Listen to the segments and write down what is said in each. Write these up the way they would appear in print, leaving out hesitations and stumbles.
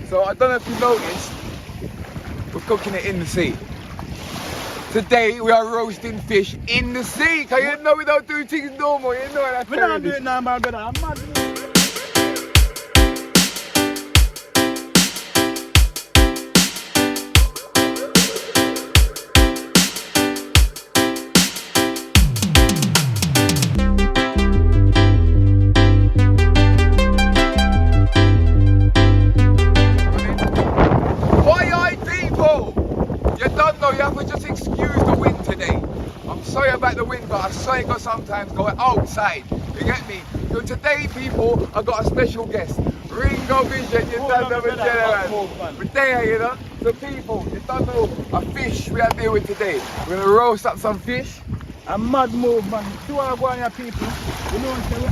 So I don't know if you noticed, we're cooking it in the sea. Today we are roasting fish in the sea. Cause you know we don't do things normal, you know that. We don't do it normal, brother. I'm mad. Sorry about the wind, but I saw it sometimes go outside. You get me? So today, people, I got a special guest, Ringo Vision. You don't know the general. But there, you know. So people, you don't know a fish we are dealing with today. We're gonna roast up some fish. A mad move, man. See what I want here, people. You know what we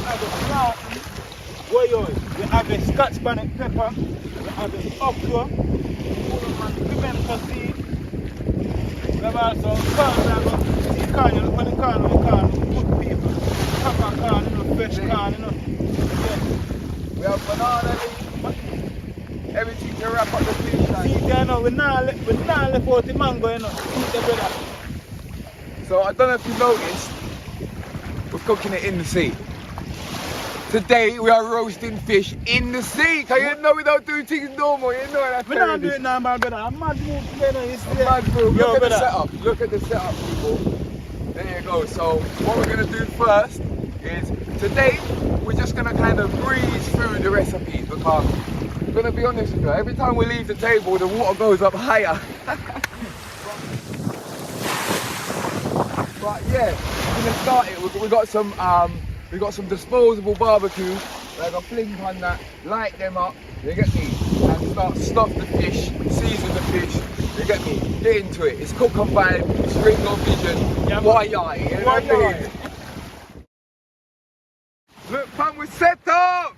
have a salad. We have a scotch bonnet pepper. We have a okra. Pimento seed. We have also corn, corn, you look on the corn, we can cook people. Pepper corn, you know, fresh corn, you know. Yeah. We have banana leaf, everything to wrap up the fish. See, you know, we not left out the mango, you know. Eat the brother. So I don't know if you noticed, we're cooking it in the sea. Today we are roasting fish in the sea. Cause you know we don't do things normal, you know that. We don't do it normal, brother. I'm mad move together. Mad move. Look at the setup. Look at the setup, people. There you go. So what we're gonna do first is today we're just gonna kind of breeze through the recipes because I'm gonna be honest with you. Every time we leave the table, the water goes up higher. But yeah, we're gonna start it. We got some disposable barbecues. Like a fling on that, light them up, you get me? And start stuff the fish, season the fish, you get me? Get into it. It's cook and vibe, it's Ringo Vision, why you know what I mean? Look, fam, we're set up!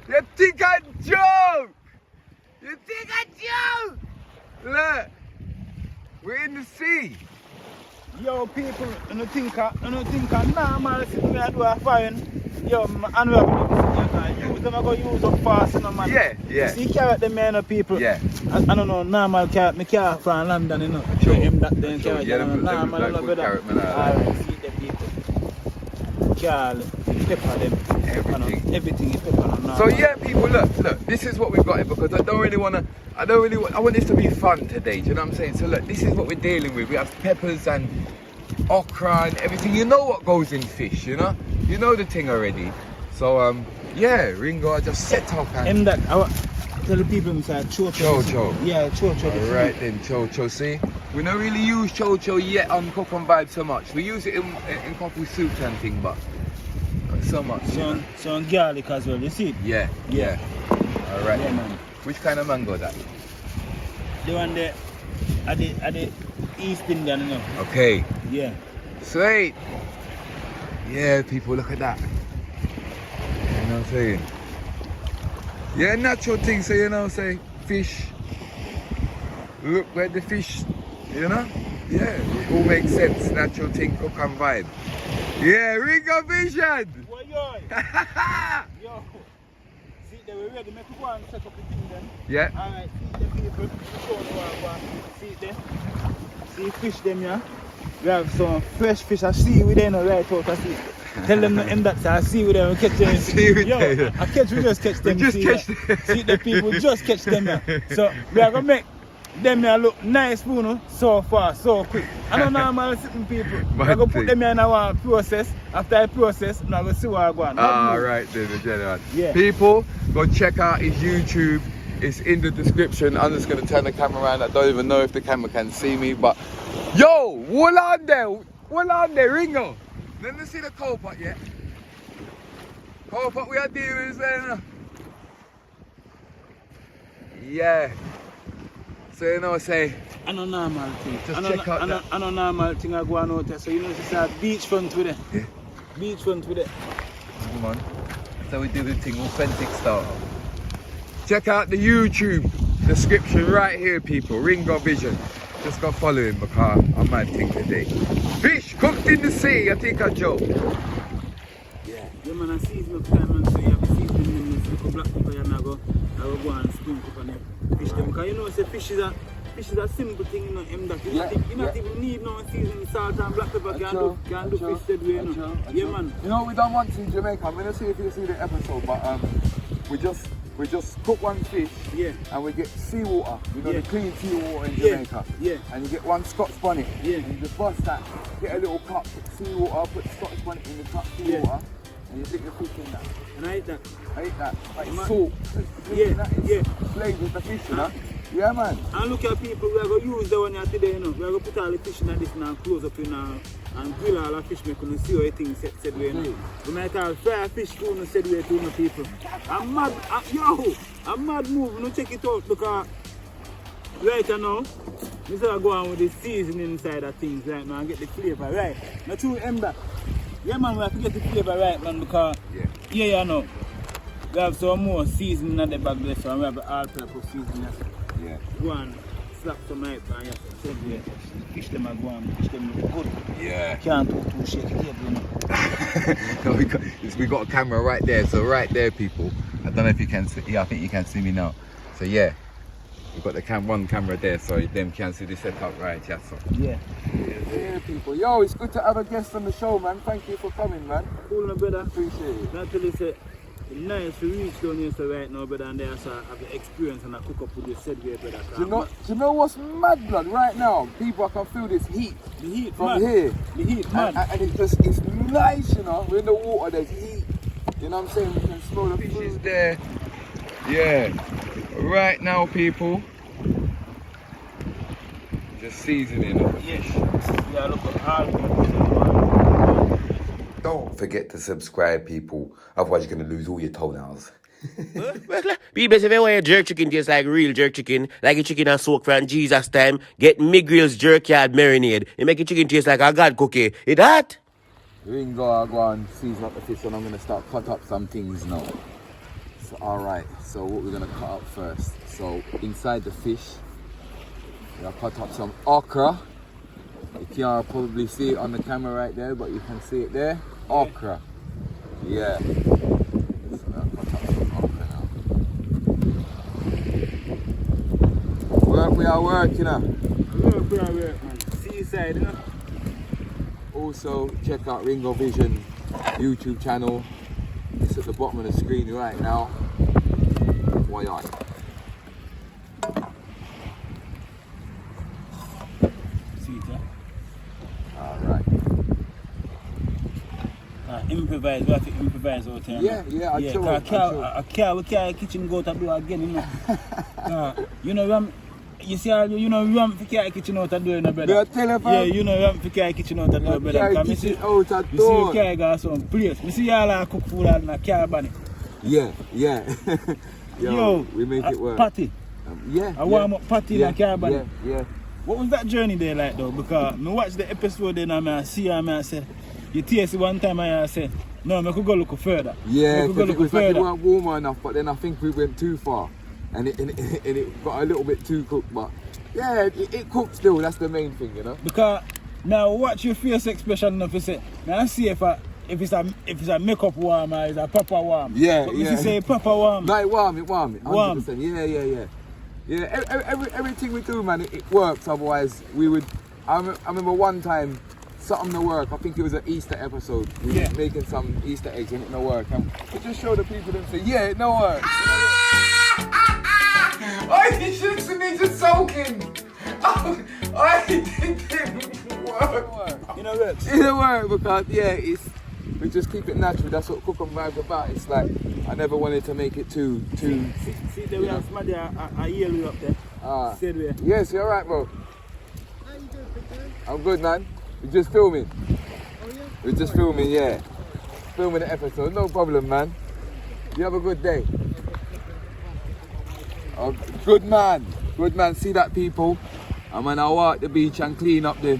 You think I joke? You think I joke? Look, we're in the sea. Yo, people, I don't think normal sitting there do a fine. Yo, and we use them, I go use up fast, you know, man. Yeah. See, carrot them, man, people. Yeah. I don't know, normal carrot, me carrot from London, you know. Show him that then carrot, yeah, normal, like good carrot, man. Alright, see the people. Carrot, pepper them. Everything is pepper on normal. So yeah, people, look, this is what we've got here because I want this to be fun today, do you know what I'm saying? So look, this is what we're dealing with. We have peppers and okra and everything. You know what goes in fish, you know? You know the thing already. So yeah, Ringo, I just set up and that, I tell the people inside chocho. Yeah, chocho. Alright then, chocho, see? We don't really use chocho yet on Cook and Vibe so much. We use it in couple soups and thing, but not so much. So garlic as well, you see? Yeah. Alright. Yeah, man. Which kind of mango that? The one there at the East Indian, you know. Okay. Yeah. Sweet. Yeah, people, look at that. You know what I'm saying? Yeah, natural thing, so you know, say fish. Look where the fish, you know? Yeah, it all makes sense. Natural thing, cook and vibe. Yeah, Ringo Vision! What yo? Yo. See, they were ready. Make go and set up the thing then. Yeah. Alright, see the people. Show them what. See them. See fish them, yeah? We have some fresh fish. I see we there no right out. I see. Tell them in that I see with them. We catch them. I see with yo, them. We just catch them. We just catch them. See the people just catch them. Yeah. So we are gonna make them here look nice, you know, so far, so quick. I don't normal sitting people. I'm gonna put them in our process. After I process, I'm gonna see what I go on. Right then, the general. Yeah. People, go check out his YouTube. It's in the description. I'm just gonna turn the camera around. I don't even know if the camera can see me, but yo, what on there, Ringo? Let me see the coal pot yet. Coal pot we are dealing with there. Yeah. So you know, say. I know normal thing. Just check out that. I know normal thing I go on out there. So you know, it's a beachfront with it. Yeah. Beachfront with it. Come on. So we do the thing authentic style. Check out the YouTube description right here, people. Ringo Vision. Just go follow him because I might think today. Fish cooked in the sea, I think I joke. Yeah. Yeah, man, I see it look time, man. So you have a season in this little black pepper, and I go will go and spin up and fish them. Because you know, say fish is a simple thing, you know, that you not even need no seasoning, salt and black pepper can do fish that way, you know. Yeah, man. You know, we done once in Jamaica. I'm gonna see if you see the episode, but we just cook one fish, and we get seawater. You know, the clean seawater in Jamaica. Yeah. And you get one Scotch bonnet. Yeah. And you just bust that, get a little cup, put seawater, put Scotch bonnet in the cup, seawater, and you stick the fish in that. And I ate that. Like salt. Flavours the fish, you know. Yeah, man. And look at people, we are going to use the one here today, you know. We are going to put all the fish in this and close up in and grill all the fish, make you see how everything said way, you know. We might have fry fish food and said way to the people. I'm mad, I'm mad move, you know, check it out because right now, we start going with the seasoning inside of things right now and get the flavour right. Now true Ember. Yeah man, we have to get the flavour right man because you know. We have some more seasoning in the bag there, so we have the all-purpose seasoning. Yeah. Go and slap some right and fish them and go and fish them good. Yeah. Can't do too shaky table, you know. No, we got a camera right there, so right there people. I don't know if you can see, I think you can see me now. So yeah, we've got the one camera there, so them can see the setup right, so. Yeah. Yeah, people. Yo, it's good to have a guest on the show, man. Thank you for coming, man. Cool, my brother. Appreciate it. Not till it's nice to reach down here so right now, brother, and there's have the experience and I cook up with the said way, brother. Do you know what's mad, blood? Right now, people can feel this heat. The heat from mad. here. The heat, man. And it's nice, you know. We're in the water, there's heat. You know what I'm saying? We can smell the fish is there. Yeah. Right now, people. Just seasoning of the fish. Yeah, look at all people. Don't forget to subscribe, people. Otherwise, you're going to lose all your toenails. People say, if you want your jerk chicken taste like real jerk chicken, like a chicken and soak from Jesus time, get Miguel's Jerk Yard marinade. It make your chicken taste like a God cookie. It hot? Ringo, I'll go and season up the fish and I'm going to start cut up some things now. So, alright, so what we're going to cut up first. So, inside the fish, we're going to cut up some okra. You can't probably see it on the camera right there, but you can see it there. Okra. Yeah. So I'll cut up some okra now. We are working now. Work, man. Seaside, you know. Also, check out Ringo Vision YouTube channel. It's at the bottom of the screen right now. Why not? Improvise, we have to improvise out here. Yeah, we can't kitchen go to do again, you know. You know, you see, you know, we want to carry kitchen out the door, you know, brother. Yeah, you know, we want to carry kitchen out the door, brother. Because you see, you carry go some place. You see, y'all cook food and a carry bunny. Yeah. Yo, we make it work. Patty. I warm up patty and carry bunny. Yeah. What was that journey there like, though? Because I watched the episode and I see her and I said, you taste it one time and I said, no, I could go look further. Yeah, because it was like it weren't warm enough, but then I think we went too far. And it got a little bit too cooked, but yeah, it cooked still, that's the main thing, you know? Because now watch your face expression enough to say, now I see if it's a makeup warm or it's a proper warm. Yeah, but you say proper warm. No, it warm, 100%. Yeah, everything we do, man, it works, otherwise we would, I remember one time, something to work, I think it was an Easter episode, we were making some Easter eggs and it no work, and we just show the people and say, yeah, it no work. I should have been just soaking. It didn't work. You know what? It didn't work because, we just keep it natural, that's what Cook and Vibe's about. It's like, I never wanted to make it too See, there we have somebody a yellow up there. Yes, you're right, bro. How you doing, big man? I'm good, man. We're just filming. Oh, yeah? We're just filming, yeah. Filming the episode, no problem, man. You have a good day. Oh, good man. See that, people? I'm gonna walk the beach and clean up the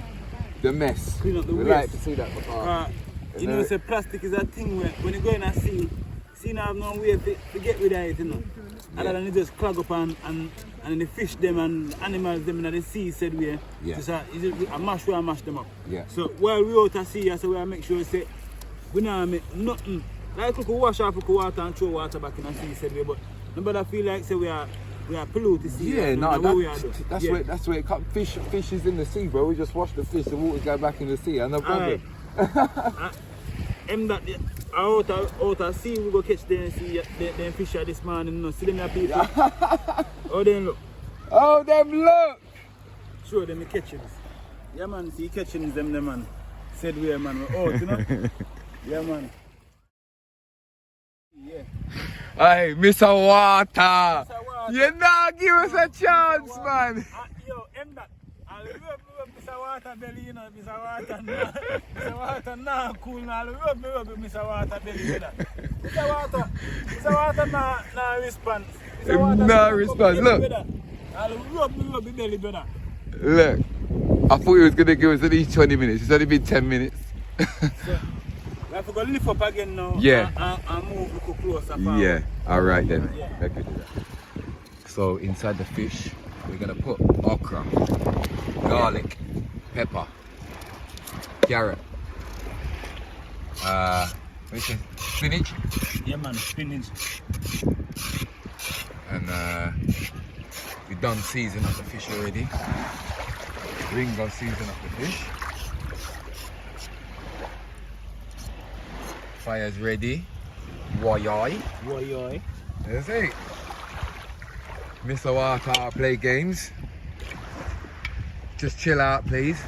mess. Clean up the waste. We like to see that. You know, say plastic is a thing where when you go in and see now have no way to get rid of it, you know. Other than you just clog up and the fish them and animals them in the sea said we just a mash them up. Yeah. So while we out at sea, so we make sure say we don't make nothing. Like we could wash off the water and throw water back in the sea said we, but Nobody feel like say we are polluted sea. Yeah, no, that's yeah. where it comes. Fish is in the sea, bro. We just wash the fish, the water's go back in the sea, and no problem. Out of sea, we go catch them fish this morning. No, see them here people. Oh, them look. Oh, them look. Show them the catchings. Yeah, man. See catchings them, man. Said we, man. We're out, you know. Yeah, man. Yeah. Hey, Mr. Water. You know, give us a chance, man. Yo, that. I'll rub Mr. Water belly, you know, Mr. Water. Mr. Water now cool now. I'll rub Mr. Water belly, you know. Mr. Water now respond. No response. Look. I'll rub the belly, brother. Look. I thought he was going to give us at least 20 minutes. It's only been 10 minutes. So, I have to go lift up again now. Yeah. And move a little closer. Yeah. Alright then. Yeah. Let's do that. So inside the fish, we're going to put okra, garlic, pepper, carrot, spinach. Yeah, man, spinach. And we've done season up the fish already. Ringo season up the fish. Fire's ready. Woyoy. That's it. Mr. Water play games. Just chill out, please.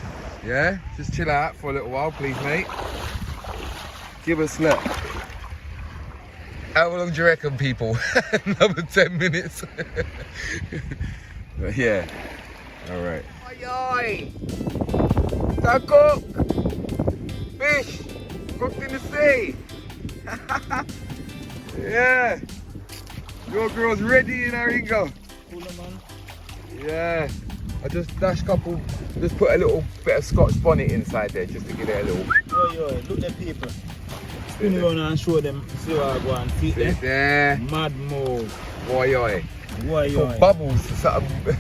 Yeah? Just chill out for a little while, please, mate. Give us look. How long do you reckon, people? Another 10 minutes. But yeah. Alright. Woyoy! Time cook! Fish! Cooked in the sea! Yeah! Your girl's ready, you know, Ringo. Cooler, man. Yeah. I just just put a little bit of Scotch bonnet inside there just to give it a little. Yo, look at people. Spin around and show them, see what I go and see them. There. Mad move. Woyoy. Woyoy. Bubbles, something.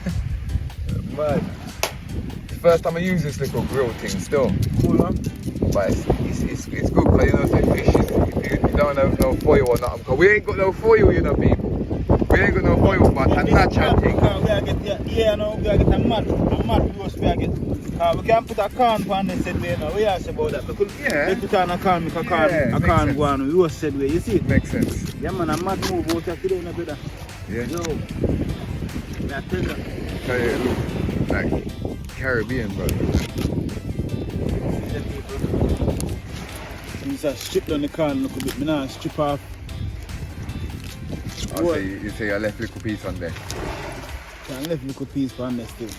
Mad. First time I use this little grill thing still. Cooler. But it's good because you know, say fish is, if you don't have no foil or nothing. Because we ain't got no foil, you know, people. We ain't got no foil, but a natural thing. We gotta get a mad roast. We can put a corn on the said way now. We asked about that. Because they put on a corn, make a corn go on. We roast said way. You see it? Makes sense. Yeah, man, a mad move out here today, no brother. Yeah. Yo. Yeah, tell you. It look like Caribbean, bro. Since I strip down the corn a little bit, I now strip off. Oh, so you say I left a little piece on there. I left a little piece on there still.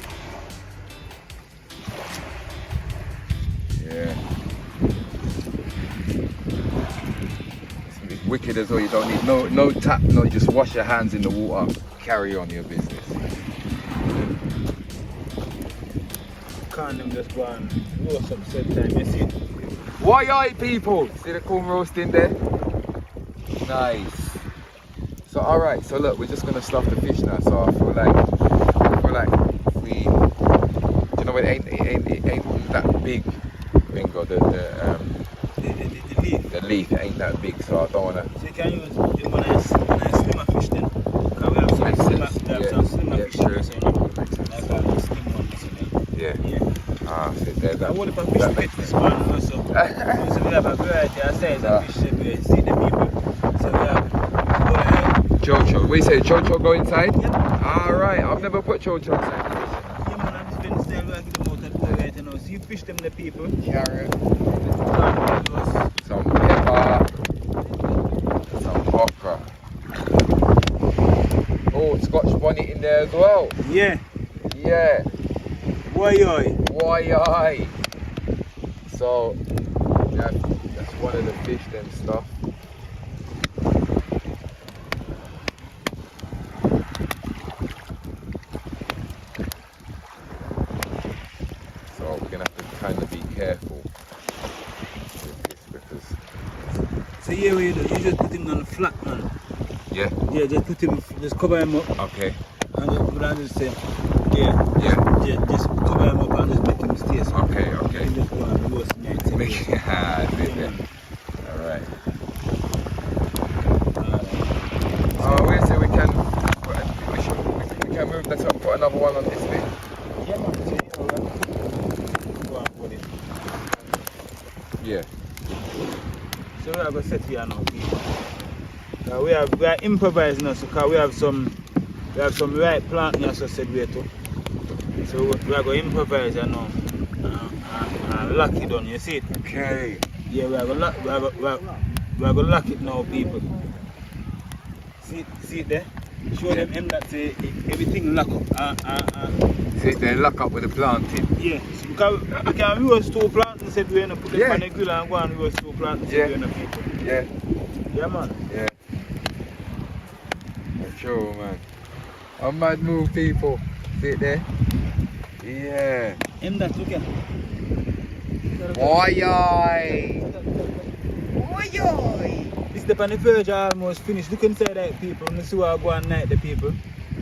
Yeah. It's wicked as well. You don't need no tap, no, just wash your hands in the water, carry on your business. Corn them just go and roast up same time, you see? Woyoy, people! See the corn roasting there? Nice. So alright, so look, we're just gonna stuff the fish now. So I feel like we, you know, it ain't that big. Ringo, the leaf ain't that big, so I don't wanna. So you can use the nice slimmer fish then. Because we have some slimmer fish. True. So, like a slim one. Yeah. Yeah. Ah, so there's that. I want if a fish makes this one also. So we have a variety of size of fish that we see the people. So we have Chocho. We say chocho go inside? Yep. Alright, I've never put chocho inside. yeah, man, I'm just been style like them out of the right now. So you fish them the people. Carrot. Some pepper. Some okra. Oh, Scotch bonnet in there as well. Yeah. Yeah. Woyoy. Woyoy. So, yeah, that's one of the fish them stuff. So we're gonna have to kind of be careful with this because. So here we do, you just put him on the flat, man. Yeah. Yeah, just cover him up. Okay. And just say, Yeah. just cover him up and just make him stay. So Okay. you just go and roast him. Make it hard, Alright. Oh, we say we can move that up, put another one on this bit. Yeah, man. So, go and put it. Yeah. So we are going to set here now. We are improvising now, because we have some right plant here, so said we too. So we are going to improvise now and lock it down. You see it? Okay. Yeah, we are going to lock it now, people. See it there? Show them that say everything lock up. See it there, lock up with the planting. Yeah, because we can roast two plants and said we're going to put them on the grill and go and roast two plants and said we're going to people. Yeah. Yeah, man. Yeah. Sure, man. A mad move, people. See it there? Yeah. That, look at. Oi-oi! This the on the verge almost finished. Look inside that, people. And see how I go and night the people.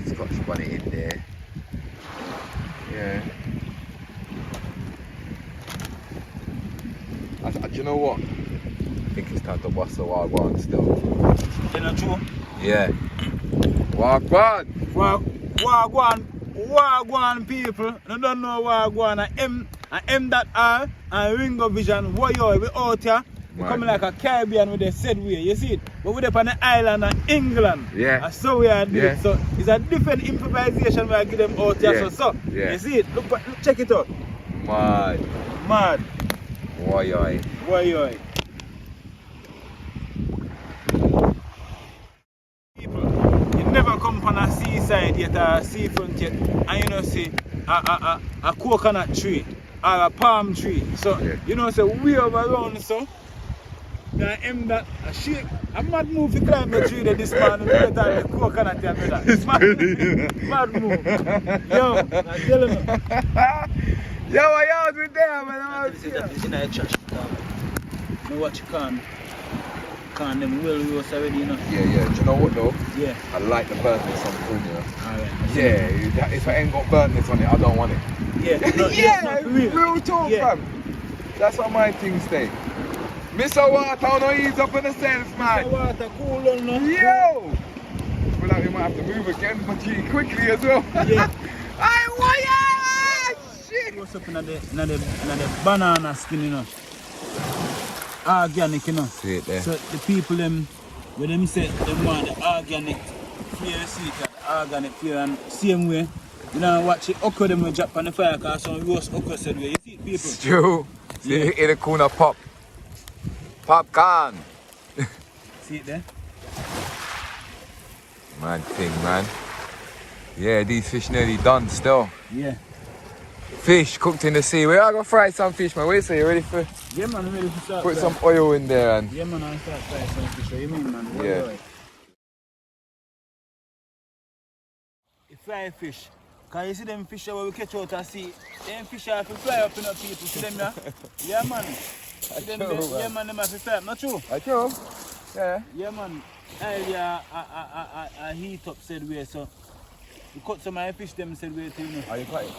Scotch bonnet in there. Yeah. Do you know what? I think it's time to bust the wagwan still. You know true? Yeah. Wagwan! Wagwan people. You don't know Wagwan. M that R and Ringo Vision. We out here. We coming like a Caribbean with the said way. You see it? But we're up on the island of England. Yeah. And so we are doing Yeah. So it's a different improvisation where I give them out here. Yeah. So Yeah. you see it? Look, check it out. Mad. Mad. Oi-oi. Why? People, you never come on a seaside yet, or a seafront yet, and you know see a coconut tree or a palm tree. So you know say we over around so. Now that a shake, a mad move to climb the tree that this man is better than the coconut here, brother. Mad move. Yo, I'm telling you. Yo, I out with them, man. This is in a church. You watch you can them well roast already, you know. Yeah. Do you know what though? Yeah. I like the burntness on the corn, you know. Alright. Yeah, if I ain't got burntness on it, I don't want it. Yeah. No, Yeah, no, real talk, Yeah. fam. That's what my thing stay. Mr. Water, no ease up on the sense, man. Water cool on no. Yo! Feel like we might have to move again, but quickly as well. Yeah. Aye, why? Shit! What's up in the banana skin, you know? Organic, you know. See it there. So the people them when them say them want the organic flavor, see the organic flavor, and same way, you know, watch it okra them will drop on the fire, cause some roast okra said way. You see it, people? Stew. See it in the corner pop. Popcorn. See it there? Mad thing, man. Yeah, these fish nearly done still. Yeah. Fish cooked in the sea. We're gonna fry some fish, man. What do you say? You ready for? Yeah, man, I'm ready to start. Put some oil in there and. Yeah, man, I start frying some fish. What you mean, man? What Yeah. you fry fish. Cause you see them fish where we catch out at sea, them fish have to fly up in the people. See them, yeah? Yeah, man. See them, yeah, man, them have to fly up. Not true? I true. Yeah. Yeah, man. Earlier, I heat up said way, so we cut some of the fish them said way too, you know. Are you cut it?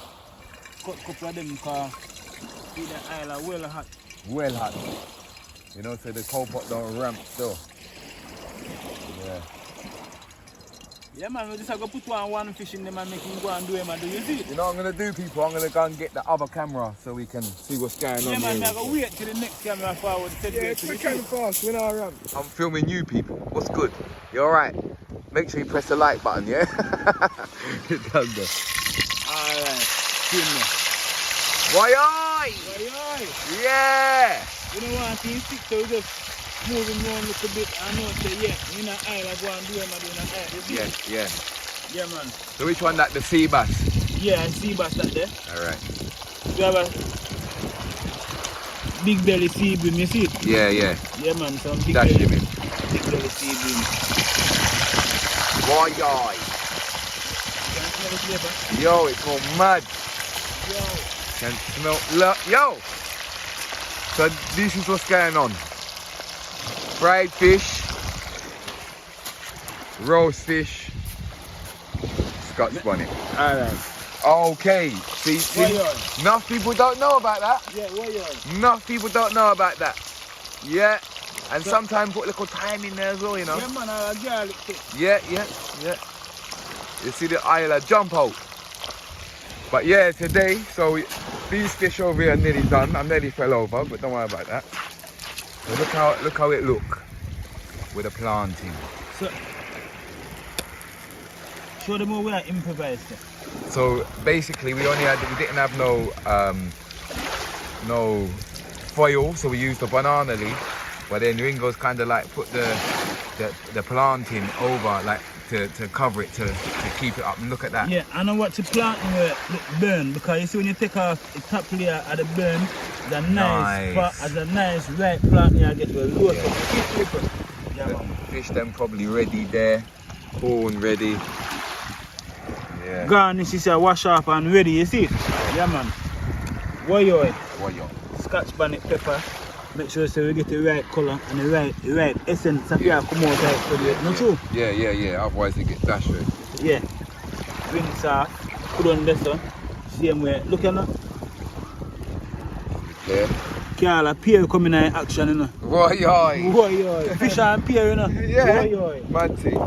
Cut a couple of them because the island well hot. Well hot. You know, so the cold pot don't ramp still. Yeah. Yeah, man, we just have to put one fish in them and make him go and do him and do you see it? You know what I'm gonna do, people? I'm gonna go and get the other camera so we can see what's going Yeah, on man, here. I go wait till the next camera forward. Yeah, quick and fast, we're not ramp. I'm filming you, people. What's good? You alright? Make sure you press the like button, yeah? It does though. Alright, film me. Why? Oi, oi. Yeah! You don't want to stick, so we just move him around a little bit and know say, yeah, in the island, I go and do him and do in the island. You see Yeah, it? yeah. Yeah, man. So which one that the sea bass? Yeah, I see bass that there. Alright. We have a big belly sea beam, you see it? Yeah, yeah. Yeah, man, some big Dash belly, him in. big belly sea beam. Why? Can you smell the flavor? Yo, it's all mad. Yo. Can smell. Look, yo! So this is what's going on. Fried fish, roast fish, Scotch bonnet. Alright. Okay, see, Why yours? enough people don't know about that. Yeah, what yours? Enough people don't know about that. Yeah, and sometimes put a little thyme in there as well, you know. Yeah, man, I garlic too. Yeah, yeah, yeah. You see the island jump out. But yeah, today, so these fish over here are nearly done. I nearly fell over, but don't worry about that. So look how it look with the planting. So, show them how we are improvised. So basically, we didn't have no foil, so we used the banana leaf. But then Ringo's kind of like put the planting over, like to cover it, to keep it up. And look at that. Yeah, I know what to plant look burn, because you see when you take off the top layer of the burn, the nice right plant you get the low. Yeah, The man. fish them probably ready there, corn ready. Yeah. Garnish is a wash up and ready, you see? Yeah, man. Woyo, Scotch bonnet pepper. Make sure so we get the right colour and the right essence of your come out for the not true? Yeah. Otherwise they get dashed red. Yeah. Rinse off, put on this one. Same way. Look at that. Yeah. Carla, pear coming in action, you know. Woyo. Fish and pear, you know. Yeah. Woyo. Mad thing.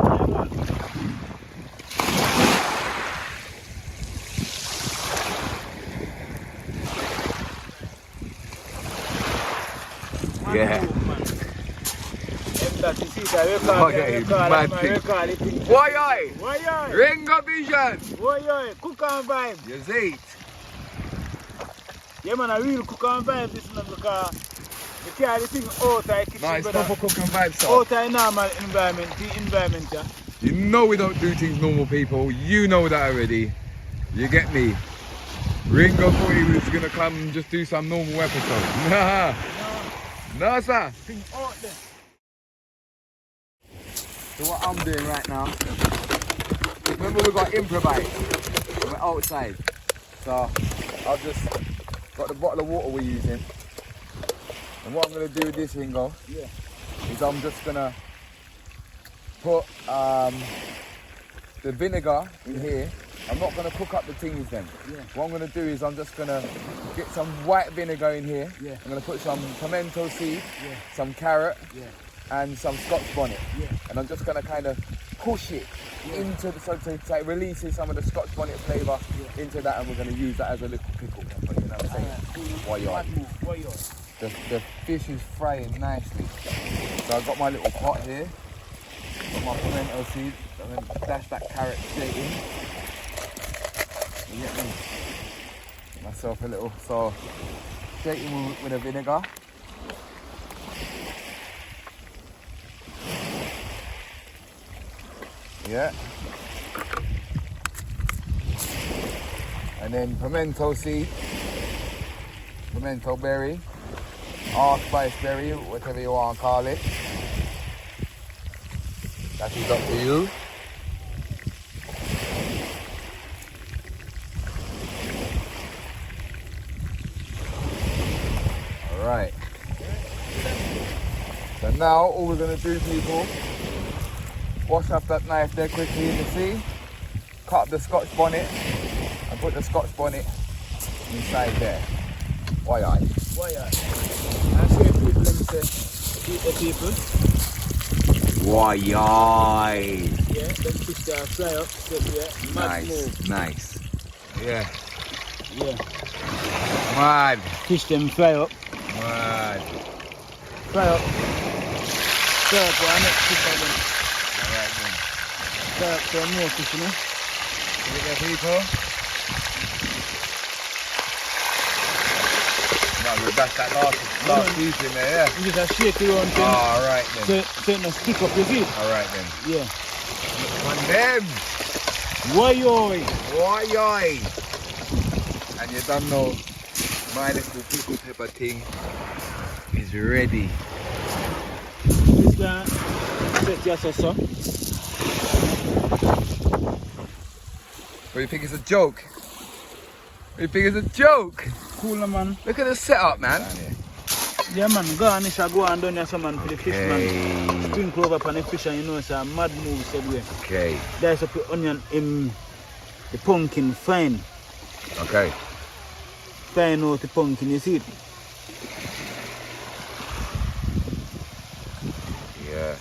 Yeah. Woyo. Ringo Vision. Woyo. Cook and vibe. You see it. Yeah, man, a real cook and vibe this one because you carry the thing out of kitchen. Nice proper cooking vibes, sir. Out of normal environment, the environment, yeah. You know we don't do things normal, people. You know that already. You get me? Ringo thought he was gonna come and just do some normal episode. Nah. No, sir. Thing out there. So what I'm doing right now, remember we got improvise. We're outside. So I've just got the bottle of water we're using. And what I'm gonna do with this, Ringo, is I'm just gonna put the vinegar in here. I'm not gonna cook up the things then. What I'm gonna do is I'm just gonna get some white vinegar in here. I'm gonna put some pimento seed, some carrot, and some Scotch bonnet. And I'm just gonna kind of push it into the, so it releases some of the Scotch bonnet flavour into that, and we're gonna use that as a little pickle. You know what I'm saying? The fish is frying nicely. So I've got my little pot here, got my pimento seed, and then dash that carrot straight in. You get me? Get myself a little, so straight in with the vinegar. Yeah. And then pimento seed, pimento berry, allspice berry, whatever you want to call it. That is up to you. Alright. So now all we're going to do, people, wash off that knife there quickly in the sea, cut up the Scotch bonnet and put the Scotch bonnet inside there. Why I? I say people, let me say, eat the people. Why? Yeah, them fish there fly up, so yeah, mad move. Nice. Yeah. Yeah, Mad. fish them fly up. Mad. Fry up. Fry up one next fish again. Alright then. Fry up some more fish, you know. Look at people. Now we'll dash that last piece in there, yeah? You just shake it around thing. Alright then. So it not stick up, you see? Alright then. Yeah. On them. Woyo. Why? And you don't know, my little pickle pepper thing is ready. This guy, set yourself so. What, you think it's a joke? You think it's a joke? Cool, man. Look at the setup, man. Yeah, man. Garnish and go and down there some man for the fish, man. Sprinkle over upon the fish and you know it's a mad move, said way. Okay. There's up the onion in the pumpkin fine. Okay. Fine out the pumpkin, you see it? Yeah.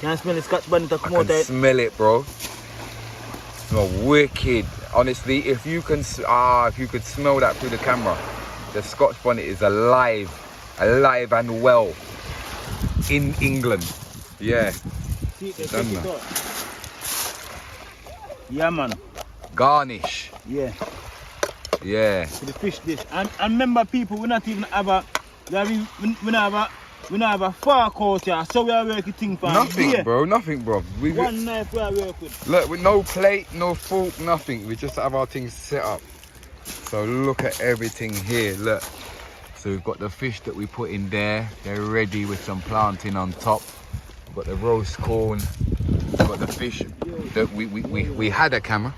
Can you smell the Scotch bonnet to come I out can of it? smell it, bro. Smell wicked. Honestly, if you could smell that through the camera, the Scotch bonnet is alive and well in England. Yeah. See it, Done check it that. out. Yeah, man. Garnish. Yeah. Yeah. To the fish dish. And remember, people, we not even have a, we not have a fork out here, so we are working thing for Nothing, bro. Nothing, bro. We One knife we are working with. look with no plate, no fork, nothing. We just have our things set up. So look at everything here. Look. So we've got the fish that we put in there. They're ready with some plantain on top. We've got the roast corn. We've got the fish that we had a camera.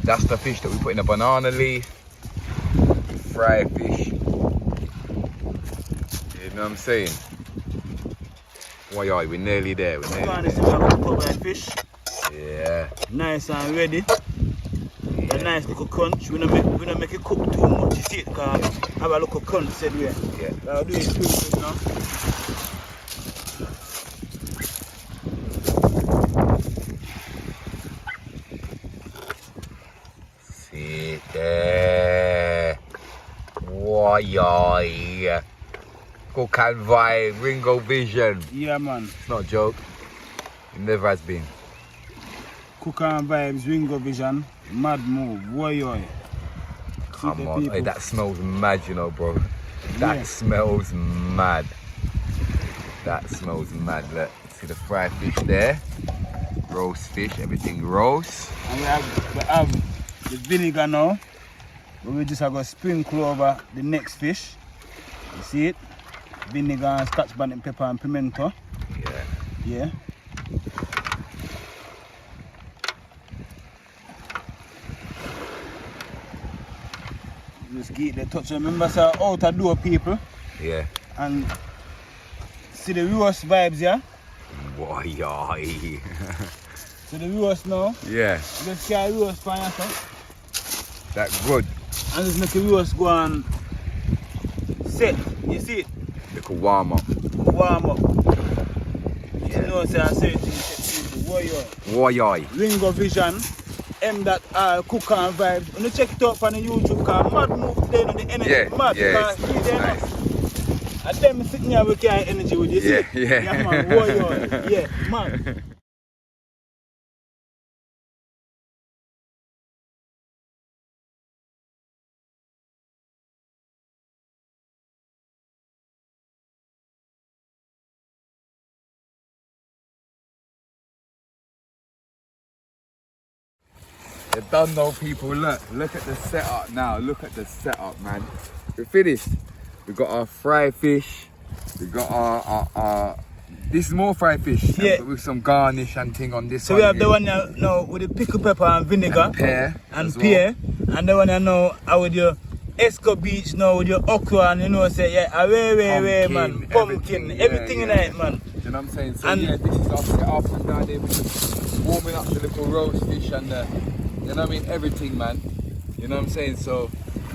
That's the fish that we put in a banana leaf. Fried fish. You know what I'm saying? Why are we nearly there? We're nearly there. Fish. Yeah. Nice and ready. A nice little crunch. We don't make it cook too much. You see it, cause have a little crunch said we. Yeah. I'll do it quick now. Sit there. Why? Cook and vibe, Ringo vision. Yeah, man. It's not a joke. It never has been. Cook and vibes, Ringo vision. Mad move. Why? Come on, hey, that smells mad, you know, bro. That smells mad. That smells mad. Look, see the fried fish there. Roast fish, everything roast. And we have the vinegar now. But we just have to sprinkle over the next fish. You see it? Vinegar and Scotch bonnet pepper and pimento. Yeah. Yeah. Just get the touch. Remember, sir, out the door, people. Yeah. And see the roast vibes, yeah? Why? So the roast now. Yeah. Just carry roast for yourself. That good. And just make the roast go and set. You see it? Little warm up. Warm up. You know, say I say it to people. Why? Ringo Vision. That cook and vibes. When you check it out on the YouTube, cause mad move there on the energy. Yeah, Mad. yeah, Because see there nice. now. And them sitting here with carry energy with you. See? Yeah. Yeah, man. Warrior. Yeah, man. You don't know, people. Look at the setup now. Look at the setup, man. We're finished. We've got our fried fish. We've got our this is more fried fish. Yeah. With some garnish and thing on this So one. we have the here. one now with the pickle pepper and vinegar. And pear. And as pear. And the one now with your Escovitch now with your okra and you know say yeah, way man. Pumpkin. Everything in it, man. You know what I'm saying? So And yeah, this is our setup and down there we're just warming up the little roast fish and you know what I mean, everything, man. You know what I'm saying? So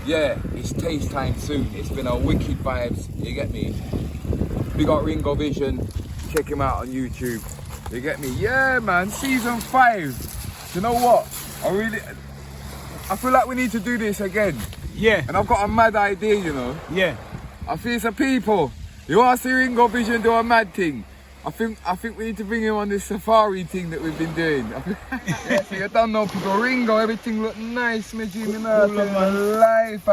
yeah, it's taste time soon. It's been a wicked vibes, you get me? We got Ringo Vision, check him out on YouTube. You get me? Yeah, man, season 5. You know what? I feel like we need to do this again. yeah, And I've got a mad idea, you know. yeah. I feel some people. You want to see Ringo Vision do a mad thing? I think we need to bring him on this safari thing that we've been doing. Yeah, so you don't know people. Ringo, everything look nice, me Jimmy. Life,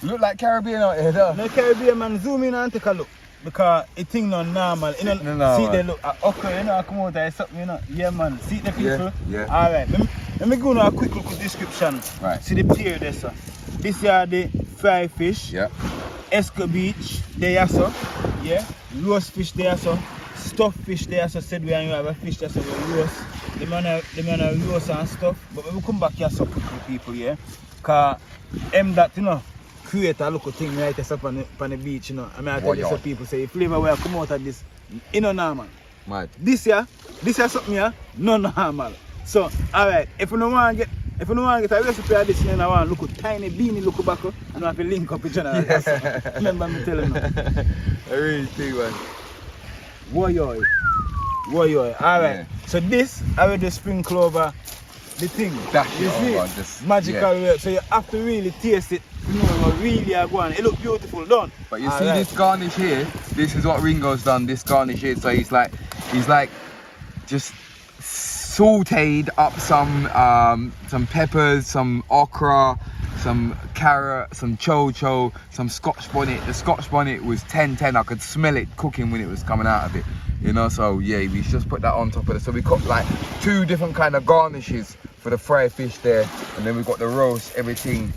look like Caribbean out here, though. No Caribbean man, zoom in and take a look. Because it thing not normal. You know, see they look okay, you know, I come out there something, you know. Yeah man, see the people? Yeah. Alright, let me go now a quick look at the description. Right. See the tier there, sir. This are the fried fish. Yeah. Escovitch, there so. Yeah. Roast fish there so. Stuffed fish there so said we and you have a fish there so we roast. The man a roast and stuff. But when we come back here so quickly people, yeah. Cause that, you know, create a little thing right there up on the beach, you know. I mean I tell you some people say the flavour where I come out of this, you know normal. Mad. This here something here, no normal. So alright, if you don't want to get a recipe of this, and I want to look tiny beanie look back and I have to link up with you. Remember me telling you. I really do, man. Woyoy. Alright. Yeah. So this, I will just sprinkle over the thing. Dash You it see over, it? just- Magical yeah. way. So you have to really taste it to know what really are going. It look beautiful, don't? But you see this garnish here, this is what Ringo's done, this garnish here. So he's like just sauteed up some peppers, some okra, some carrot, some cho-cho, some Scotch bonnet. The Scotch bonnet was 10-10. I could smell it cooking when it was coming out of it. You know, so yeah, we just put that on top of it. So we got like 2 different kind of garnishes for the fried fish there. And then we got the roast, everything.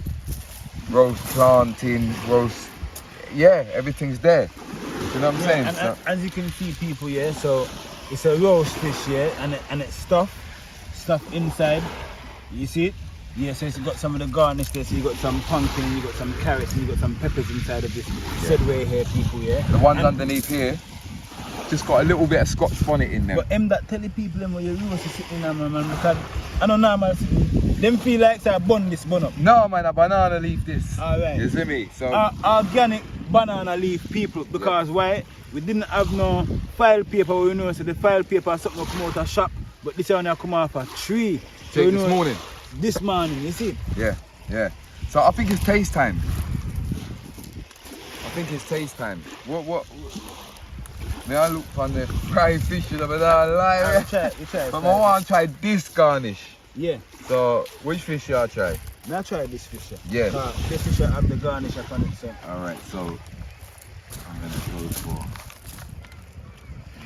Roast plantain, roast, yeah, everything's there. You know what I'm saying? And So- as you can see, people, yeah, so it's a roast fish, yeah, and it's stuffed inside. You see it? Yeah, so it's got some of the garnish there. So you got some pumpkin, you got some carrots, and you got some peppers inside of this said way here, people, yeah. The ones And- underneath here, just got a little bit of Scotch bonnet in them. But that tell the people them where your roast is sitting now, man, because I don't know, man, them feel like say I bun this bun up. No man, a banana leaf this. Alright. You see me? So Organic banana leaf, people, because why? We didn't have no file paper. We know, so the file paper something come out of shop, but this one come off a tree. So take we this know morning. This morning, you see? Yeah. So I think it's taste time. What? May I look on the fried fish and I don't lie. You try. But I want to try this garnish. Yeah. So which fish you try? Now try this fish. Yeah. This fish have the garnish upon it, so. Alright, so I'm gonna go for.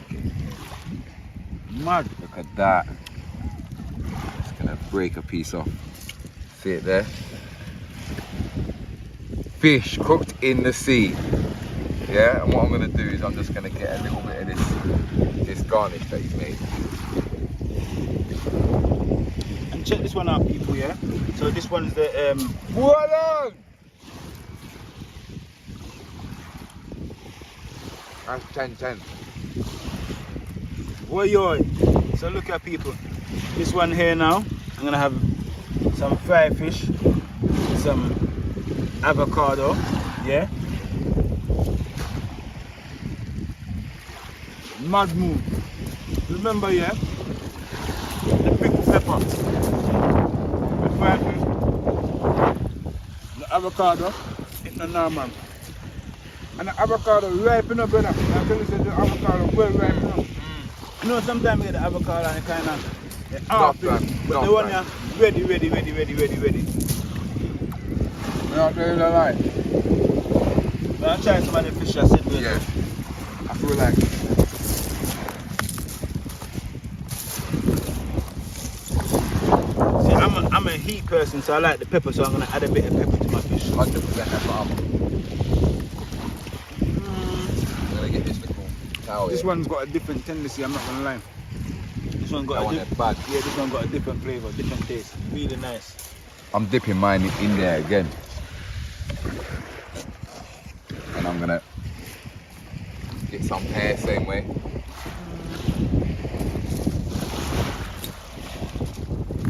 Okay. Mad. Look at that. Just gonna break a piece off. See it there? Fish cooked in the sea. Yeah, and what I'm gonna do is I'm just gonna get a little bit of this garnish that he's made. And check this one out, people, yeah? So this one's the Voila! That's 10-10. Oi. So look at people. This one here now, I'm gonna have some fried fish, some avocado, yeah? Mad move. Remember, yeah? The pickled pepper, the fried fish, the avocado, it's not normal. And the avocado ripen up, brother. I tell you, the avocado well ripen up. You know, sometimes you get the avocado and it kind of half Not it, bad, but not the one bad. here, ready. You're not doing a lie. But I try some of the fish I said with. Yeah. I feel like See, I'm a heat person, so I like the pepper, so I'm gonna add a bit of pepper to my fish. 100% that's what I'm gonna get this little towel. This here. one's got a different tendency, I'm not gonna lie. This one That got one a is bad. yeah, this one got a different flavour, different taste. Really nice. I'm dipping mine in there again. And I'm gonna get some hair same way.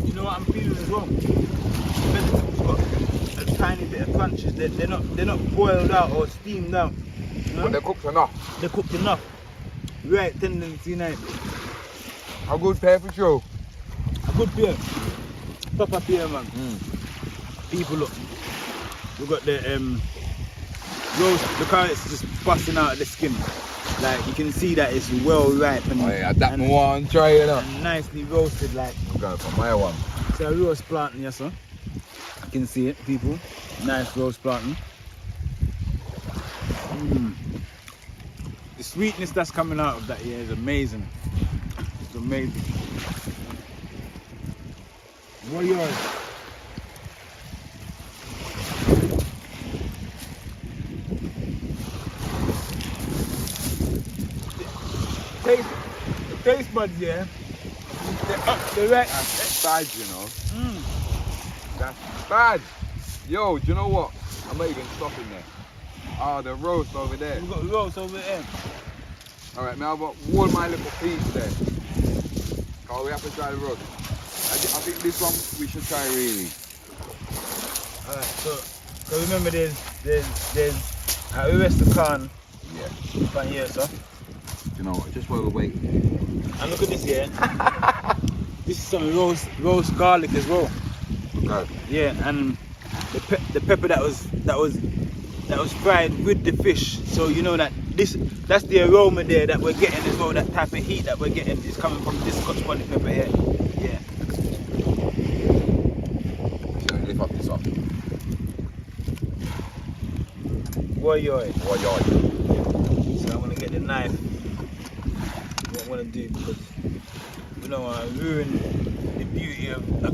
You know what I'm feeling as well? The vegetables got a tiny bit of crunches. They're not boiled out or steamed out. You know? But they're cooked enough. They're cooked enough. Right tendency nice. A good pair for sure. A good pear. Proper pear, man. People look. We got the roast. Look how it's just busting out of the skin. Like you can see that it's well ripe and, Oh yeah, that and, one, try it out. and nicely roasted. Like I'm going for my one. it's a roast plantain, yes sir. You can see it, people. Nice roast plantain. The sweetness that's coming out of that here is amazing. It's amazing. What are yours? Taste buds, yeah. They're right. That's bad, you know. That's bad. Yo, do you know what? I'm not even stopping there. Oh, the roast over there. We got roast over there. Alright, now I've got all my little piece there. Oh, we have to try the roast. I think this one we should try really. Alright, so remember there's we rest the can Yeah. from here, sir. You know what? Just while we wait. And look at this here. This is some roast garlic as well. Okay. Yeah, and the pepper that was fried with the fish. So you know that's the aroma there that we're getting as well. That type of heat that we're getting is coming from this Scotch bonnet pepper here. Yeah. So lift up this up. Boy, yoy. Boy, yoy. So I'm gonna get the knife. What I'm gonna do, because we don't want to ruin the beauty of the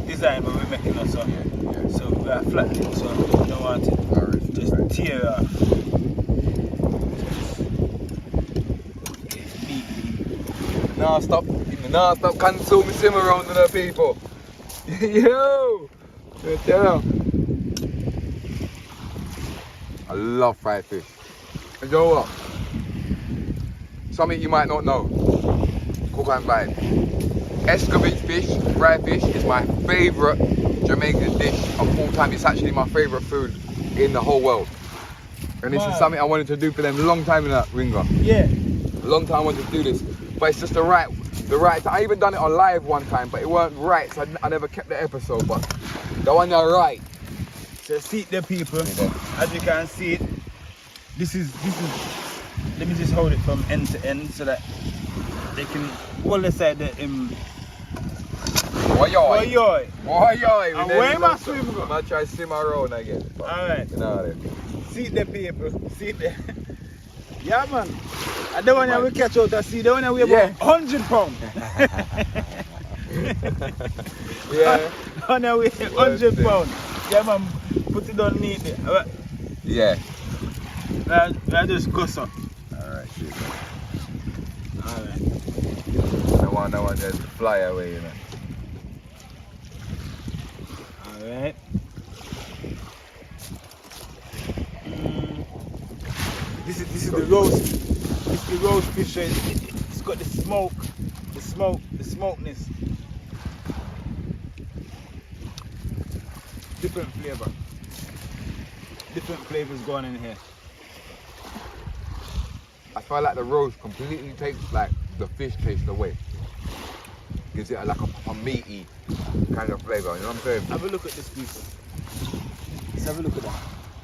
design when we're making it. So, so we are flattening it, so we don't want it just tear off. Non-stop consuming simmer around to the people. Yo! Tell them. I love fried fish. And you know what? Something you might not know. Cook and vibe. Escovitch fish, fried fish, is my favourite Jamaican dish of all time. It's actually my favourite food in the whole world. And this is something I wanted to do for them a long time in that Ringo. Yeah. A long time I wanted to do this. But it's just the right. I even done it on live one time, but it weren't right, so I never kept the episode. But the one you're right. So see the people, as you can see it, this is, let me just hold it from end to end so that they can, all the side that Oi, oi. Oi, oi. Oi, oi. And where am I swim go? I'm going to try to swim around again. Alright. You know what See the people, see the... Yeah, man. And the one that we catch out to sea, the one that we about 100 pounds. Yeah. The one that we 100 pounds. Yeah, man. Put it on neatly. Yeah. I just go so. Alright, shit. Alright. No one just fly away, you know. Alright. This is the roast. This is the roast fish. It's got the smokeness. Different flavour. Different flavours going in here. I feel like the roast completely takes like the fish taste away. Gives it like a meaty kind of flavour, you know what I'm saying? Have a look at this people. Let's have a look at that.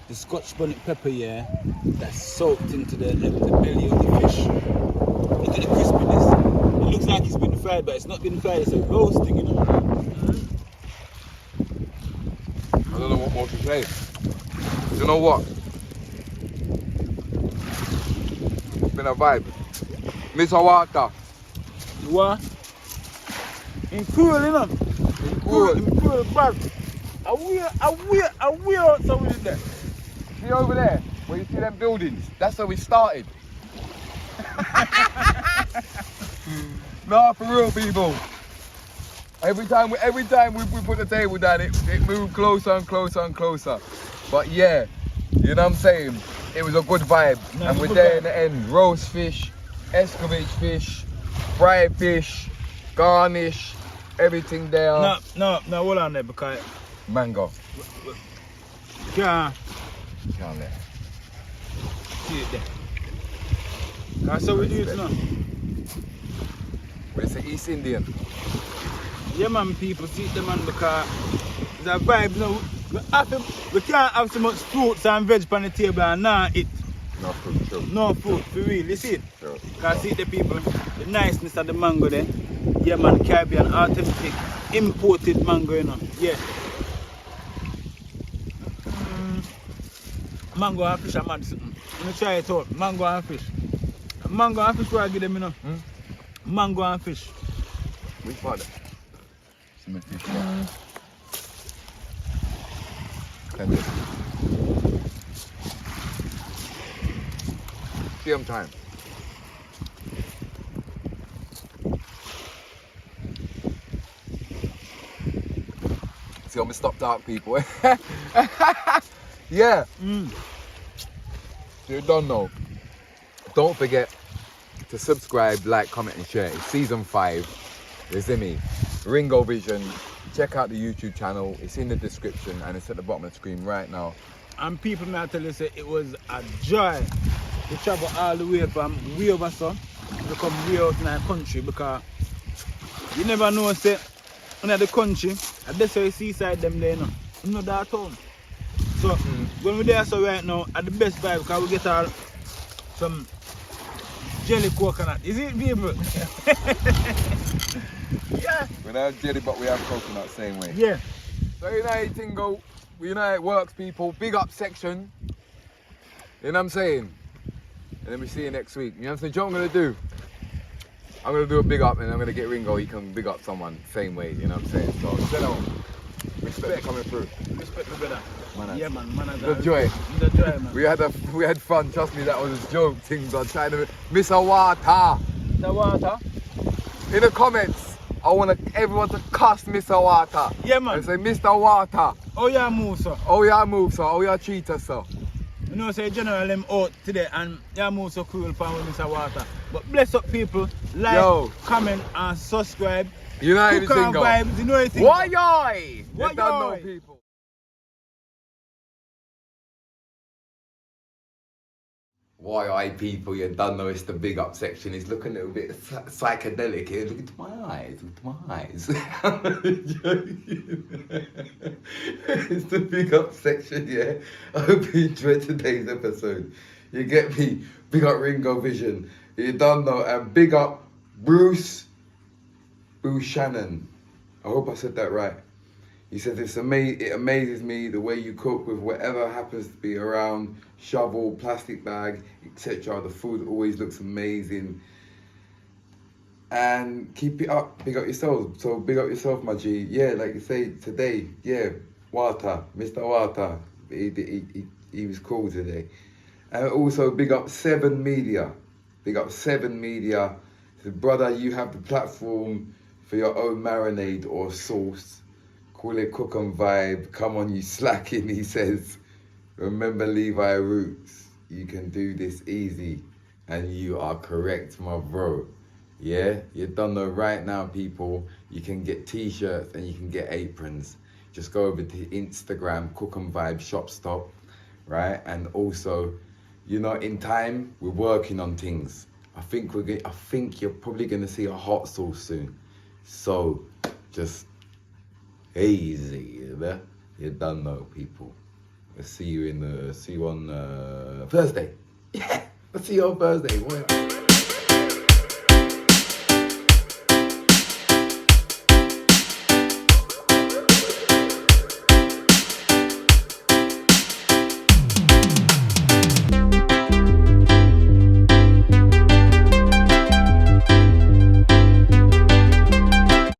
The Scotch bonnet pepper, yeah, that's soaked into the belly of the fish. Look at the crispiness. It looks like it's been fried, but it's not been fried, it's a roasting, you know. I don't know what more to say. You know what? It's been a vibe. Mr. Water. What? In cool, you know? In cool bag. I will out something in there. See over there, where you see them buildings? That's where we started. Nah, for real, people. Every time we put the table down, it moved closer and closer and closer. But yeah, you know what I'm saying? It was a good vibe. No, and we're there in the end. Roast fish, Escovitch fish, fried fish, garnish, everything there. No, hold on there because... Mango. Can't let. see it there. That's how we do it now. It's the East Indian. Yeah, man, people, see the man because it's a vibe now. We can't have so much fruits and veg on the table and now eat. No fruit, sure. No fruit, for real, you see it? Sure. Because see the people, the niceness of the mango there. Yeah, man, Caribbean, authentic, imported mango, you know. Yeah. Mango and fish are mad something. Let me try it out. Mango and fish. Mango and fish, what I give them, you know? Mango and fish. Which part? Some fish. Same time. See how me stop talk, people. Yeah. You don't know. Don't forget to subscribe, like, comment, and share. It's season 5. You see me? Ringo Vision. Check out the YouTube channel. It's in the description and it's at the bottom of the screen right now. And people may tell you say it was a joy We travel all the way from way over some to come way out in our country because you never know say in the country and that's why you seaside them there now. You know that town. So when we're there so right now at the best vibe because we get all some jelly coconut. Is it people? Yeah. We don't have jelly, but we have coconut, same way. Yeah. So you know how thing go, you know how it works, people. Big up section. You know what I'm saying? And then we see you next week. You know what I'm saying? Do you know what I'm gonna do? I'm gonna do a big up and I'm gonna get Ringo, he can big up someone, same way, you know what I'm saying? So set out. Respect coming through. Respect the brother. Man, Yeah man, man. the joy. The joy man. We had fun, trust me, that was a joke things. I'm trying to miss a water. The water. In the comments, I want everyone to cuss Mr. Water. Yeah man. And say, Mr. Water. Oh yeah move sir. Oh yeah move sir, oh yeah treat us sir. You know say general them out today and yeah move so cruel for Mr. Water. But bless up people, like, Yo. comment and subscribe. You know Cook anything and go? vibes, you know anything? Why yoy? Why You don't know yoy? people. Why people, you don't know it's the big up section. It's looking a little bit psychedelic here. Look at my eyes, look at my eyes. It's the big up section, yeah. I hope you enjoyed today's episode. You get me? Big up Ringo Vision. You don't know. And big up Bruce Shannon. I hope I said that right. He says it amazes me the way you cook with whatever happens to be around, shovel, plastic bag, etc. The food always looks amazing. And keep it up, big up yourself. So big up yourself, my G. Yeah, like you say today, yeah, Water, Mr. Water. He was cool today. And also big up 7 Media. Big up 7 Media. So brother, you have the platform for your own marinade or sauce. Call it Cook and Vibe. Come on, you slacking, he says. Remember Levi Roots. You can do this easy. And you are correct, my bro. Yeah? You don't know right now, people. You can get t-shirts and you can get aprons. Just go over to Instagram, Cook and Vibe Shop Stop. Right? And also, you know, in time, we're working on things. I think you're probably gonna see a hot sauce soon. So, just easy, you know? You don't know, people. I'll see you on Thursday. Yeah, I'll see you on Thursday. Boy.